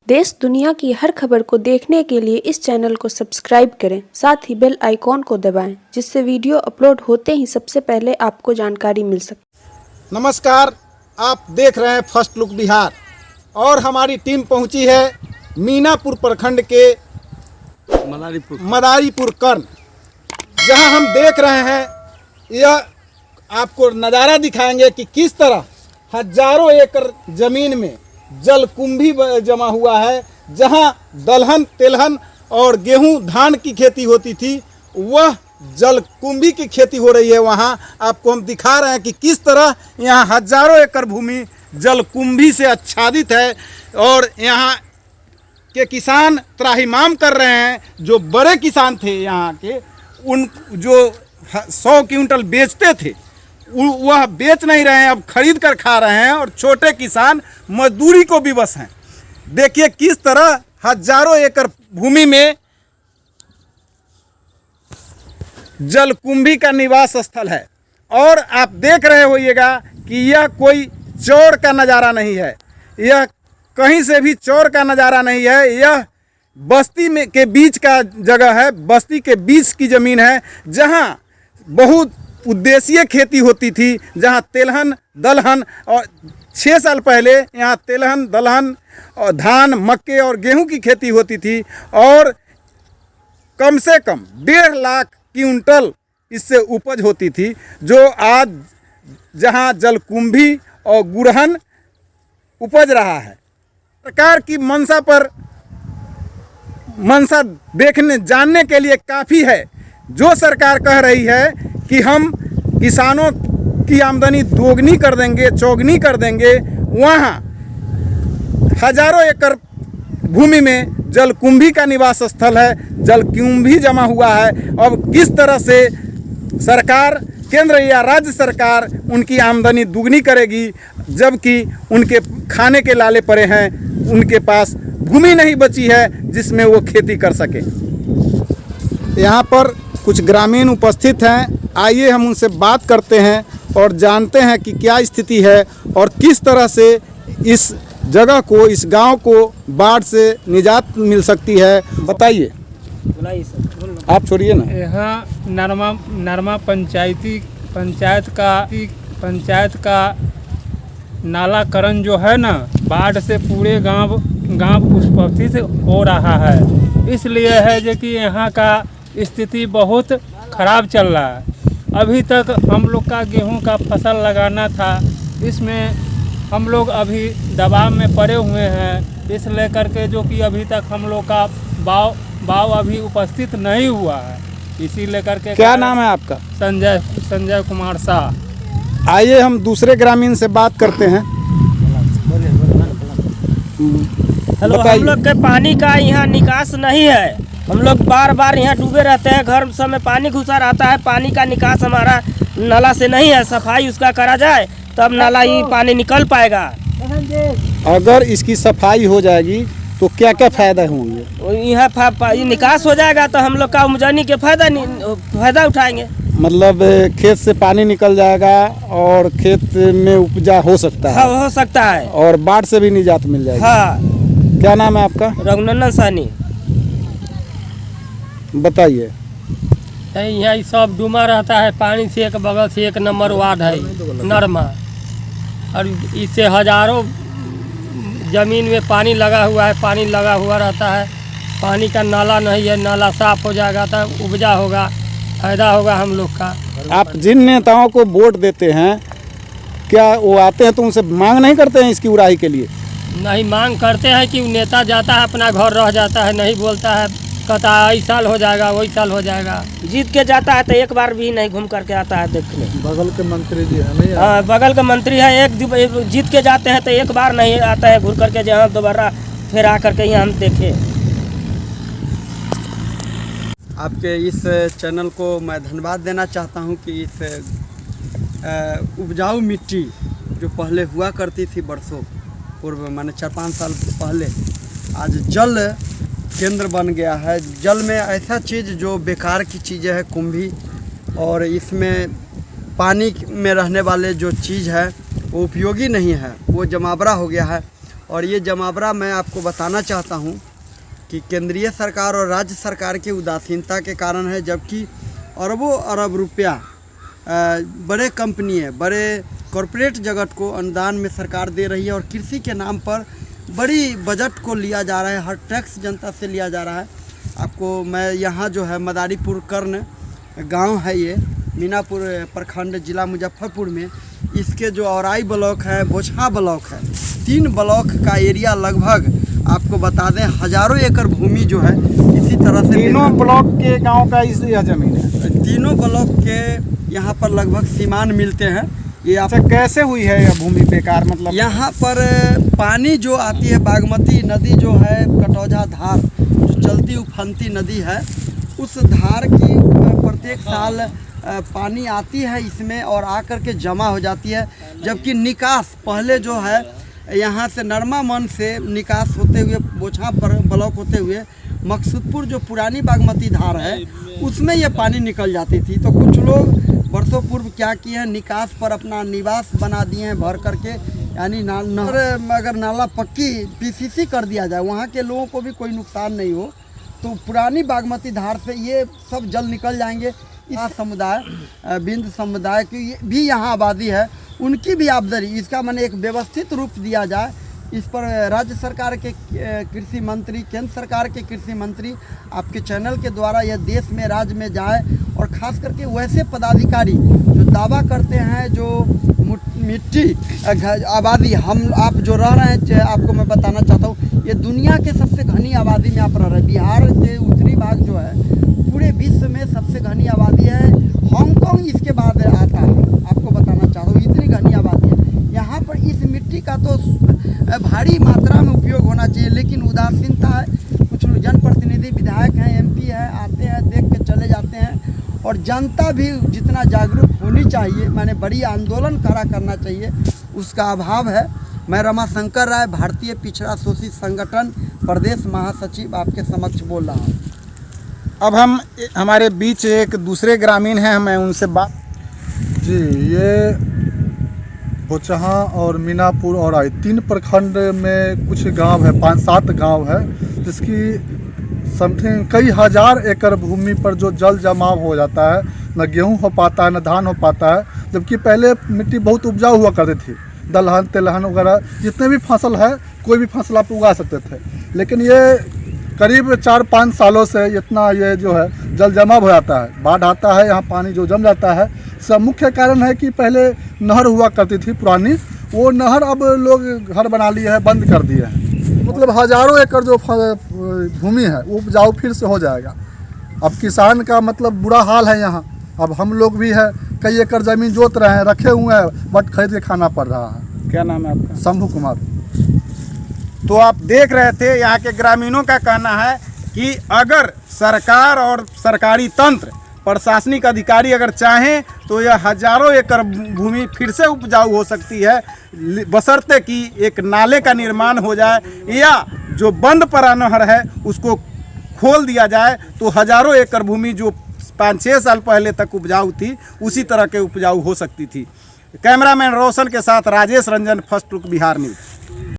देश दुनिया की हर खबर को देखने के लिए इस चैनल को सब्सक्राइब करें, साथ ही बेल आइकॉन को दबाएं, जिससे वीडियो अपलोड होते ही सबसे पहले आपको जानकारी मिल सके। नमस्कार, आप देख रहे हैं फर्स्ट लुक बिहार और हमारी टीम पहुंची है मीनापुर प्रखंड के मदारीपुर कर्ण, जहां हम देख रहे हैं यह आपको नज़ारा दिखाएंगे कि किस तरह हजारों एकड़ ज़मीन में जलकुंभी जमा हुआ है। जहां दलहन तिलहन और गेहूं धान की खेती होती थी, वह जलकुंभी की खेती हो रही है। वहां आपको हम दिखा रहे हैं कि किस तरह यहां हजारों एकड़ भूमि जलकुंभी से आच्छादित है और यहां के किसान त्राहिमाम कर रहे हैं। जो बड़े किसान थे यहाँ के, उन जो 100 क्विंटल बेचते थे वह बेच नहीं रहे हैं, अब खरीद कर खा रहे हैं और छोटे किसान मजदूरी को विवश हैं। देखिए किस तरह हजारों एकड़ भूमि में जलकुंभी का निवास स्थल है। और आप देख रहे होइएगा कि यह कोई चौड़ का नज़ारा नहीं है, यह कहीं से भी चौड़ का नज़ारा नहीं है। यह बस्ती में के बीच का जगह है, बस्ती के बीच की ज़मीन है, जहां बहुत उद्देश्यीय खेती होती थी। जहां तिलहन दलहन और 6 साल पहले यहाँ तिलहन दलहन और धान मक्के और गेहूं की खेती होती थी और कम से कम 1.5 लाख क्विंटल इससे उपज होती थी। जो आज जहां जलकुंभी और गुड़हन उपज रहा है, सरकार की मंशा देखने जानने के लिए काफ़ी है। जो सरकार कह रही है कि हम किसानों की आमदनी दोगुनी कर देंगे चौगुनी कर देंगे, वहाँ हजारों एकड़ भूमि में जलकुंभी का निवास स्थल है, जलकुंभी जमा हुआ है। अब किस तरह से सरकार केंद्र या राज्य सरकार उनकी आमदनी दुगनी करेगी, जबकि उनके खाने के लाले पड़े हैं, उनके पास भूमि नहीं बची है जिसमें वो खेती कर सके। यहाँ पर कुछ ग्रामीण उपस्थित हैं, आइए हम उनसे बात करते हैं और जानते हैं कि क्या स्थिति है और किस तरह से इस जगह को, इस गांव को बाढ़ से निजात मिल सकती है। बताइए। आप छोड़िए ना। यहाँ नरमा पंचायत का नालाकरण जो है ना, बाढ़ से पूरे गांव उपस्थित हो रहा है। इसलिए है जो कि यहाँ का स्थिति बहुत ख़राब चल रहा है। अभी तक हम लोग का गेहूं का फसल लगाना था, इसमें हम लोग अभी दबाव में पड़े हुए हैं, इस लेकर के जो कि अभी तक हम लोग का बाव अभी उपस्थित नहीं हुआ है। इसी लेकर के। क्या नाम है आपका? संजय कुमार शाह। आइए हम दूसरे ग्रामीण से बात करते हैं। हेलो, हम लोग के पानी का यहाँ निकास नहीं है। हम लोग बार बार यहाँ डूबे रहते हैं, घर सब में पानी घुसा रहता है। पानी का निकास हमारा नाला से नहीं है, सफाई उसका करा जाए तब नाला ही पानी निकल पाएगा। अगर इसकी सफाई हो जाएगी तो क्या क्या फायदा होंगे? यहाँ निकास हो जाएगा तो हम लोग का आमदनी के फायदा उठाएंगे। मतलब खेत से पानी निकल जाएगा और खेत में उपजा हो सकता है। हाँ, हो सकता है और बाढ़ से भी निजात मिल जाएगी। हाँ। क्या नाम है आपका? रघुनंदन सानी। बताइए। यहाँ सब डूबा रहता है पानी से, एक बगल से 1 नंबर वार्ड है नरमा, और इससे हजारों ज़मीन में पानी लगा हुआ है, पानी लगा हुआ रहता है। पानी का नाला नहीं है, नाला साफ हो जाएगा तो उपजा होगा, फायदा होगा हम लोग का। आप जिन नेताओं को वोट देते हैं, क्या वो आते हैं तो उनसे मांग नहीं करते हैं इसकी उड़ाई के लिए? नहीं, मांग करते हैं कि नेता जाता है अपना घर रह जाता है, नहीं बोलता है, कहता है इस साल हो जाएगा वही साल हो जाएगा। जीत के जाता है तो एक बार भी नहीं घूम करके आता है देखने। बगल के मंत्री जी है। हाँ, बगल के मंत्री है, एक जीत के जाते हैं तो एक बार नहीं आता है घूर करके, जहाँ दोबारा फिर आ करके यहाँ हम देखें। आपके इस चैनल को मैं धन्यवाद देना चाहता हूँ कि इस उपजाऊ मिट्टी जो पहले हुआ करती थी बरसों पूर्व, माने 4-5 साल पहले, आज जल केंद्र बन गया है। जल में ऐसा चीज़ जो बेकार की चीज़ें है, कुंभी, और इसमें पानी में रहने वाले जो चीज़ है वो उपयोगी नहीं है, वो जमावड़ा हो गया है। और ये जमावड़ा मैं आपको बताना चाहता हूँ कि केंद्रीय सरकार और राज्य सरकार की उदासीनता के कारण है, जबकि अरबों अरब रुपया बड़े कंपनी है, बड़े कॉरपोरेट जगत को अनुदान में सरकार दे रही है और कृषि के नाम पर बड़ी बजट को लिया जा रहा है, हर टैक्स जनता से लिया जा रहा है। आपको मैं यहाँ जो है मदारीपुर कर्ण गांव है, ये मीनापुर प्रखंड जिला मुजफ्फरपुर में, इसके जो औराई ब्लॉक है, बोछा ब्लॉक है, 3 ब्लॉक का एरिया लगभग आपको बता दें हजारों एकड़ भूमि जो है इसी तरह से तीनों ब्लॉक के गांव का इस यह जमीन है। तीनों ब्लॉक के यहाँ पर लगभग सीमान मिलते हैं। ये आप अच्छा, कैसे हुई है यह भूमि बेकार? मतलब यहाँ पर पानी जो आती है, बागमती नदी जो है, कटौझा धार जो चलती उफनती नदी है, उस धार की प्रत्येक साल पानी आती है इसमें और आकर के जमा हो जाती है, जबकि निकास पहले जो है यहाँ से नरमा मन से निकास होते हुए बोछा ब्लॉक होते हुए मकसूदपुर जो पुरानी बागमती धार है उसमें ये पानी निकल जाती थी। तो कुछ लोग वर्षों पूर्व क्या किए हैं, निकास पर अपना निवास बना दिए हैं भर करके, यानी नहर अगर नाला पक्की पीसीसी कर दिया जाए, वहाँ के लोगों को भी कोई नुकसान नहीं हो, तो पुरानी बागमती धार से ये सब जल निकल जाएंगे। इस समुदाय बिंद समुदाय की भी यहाँ आबादी है, उनकी भी आमदनी, इसका मैंने एक व्यवस्थित रूप दिया जाए। इस पर राज्य सरकार के कृषि मंत्री, केंद्र सरकार के कृषि मंत्री आपके चैनल के द्वारा यह देश में राज्य में जाए और ख़ास करके वैसे पदाधिकारी जो दावा करते हैं, जो मिट्टी आबादी हम आप जो रह रहे हैं, आपको मैं बताना चाहता हूँ ये दुनिया के सबसे घनी आबादी में आप रह रहे हैं। बिहार के उत्तरी भाग जो है पूरे विश्व में सबसे घनी आबादी है, हांगकांग इसके बाद आता है, आपको बताना चाहता हूँ इतनी घनी आबादी है। यहाँ पर इस मिट्टी का तो भारी मात्रा में उपयोग होना चाहिए, लेकिन उदासीनता है। कुछ जनप्रतिनिधि विधायक हैं, एमपी हैं, आते हैं, देख के चले जाते हैं, और जनता भी जितना जागरूक होनी चाहिए, माने बड़ी आंदोलन खड़ा करना चाहिए, उसका अभाव है। मैं रमाशंकर राय, भारतीय पिछड़ा शोषित संगठन प्रदेश महासचिव आपके समक्ष बोल रहा हूँ। अब हमारे बीच एक दूसरे ग्रामीण हैं, मैं उनसे बात जी, ये बोचहा और मीनापुर और आई 3 प्रखंड में कुछ गांव है, 5-7 गांव है, जिसकी समथिंग कई हजार एकड़ भूमि पर जो जल जमाव हो जाता है, न गेहूं हो पाता है, न धान हो पाता है। जबकि पहले मिट्टी बहुत उपजाऊ हुआ करती थी, दलहन तिलहन वगैरह जितने भी फसल है, कोई भी फसल आप उगा सकते थे। लेकिन ये करीब 4-5 सालों से इतना ये जो है जल जमाव हो जाता है, बाढ़ आता है, यहाँ पानी जो जम जाता है। सब मुख्य कारण है कि पहले नहर हुआ करती थी पुरानी, वो नहर अब लोग घर बना लिए हैं, बंद कर दिए हैं। मतलब हजारों एकड़ जो भूमि है वो उपजाऊ फिर से हो जाएगा। अब किसान का मतलब बुरा हाल है यहाँ। अब हम लोग भी है, कई एकड़ ज़मीन जोत रहे हैं, रखे हुए हैं, बट खरीद के खाना पड़ रहा है। क्या नाम है आपका? शंभू कुमार। तो आप देख रहे थे, यहाँ के ग्रामीणों का कहना है कि अगर सरकार और सरकारी तंत्र, प्रशासनिक अधिकारी अगर चाहें तो यह हजारों एकड़ भूमि फिर से उपजाऊ हो सकती है, बशर्ते कि एक नाले का निर्माण हो जाए या जो बंद पड़ा नहर है उसको खोल दिया जाए, तो हजारों एकड़ भूमि जो 5-6 साल पहले तक उपजाऊ थी उसी तरह के उपजाऊ हो सकती थी। कैमरामैन रोशन के साथ Rajesh Ranjan, first look Bihar news.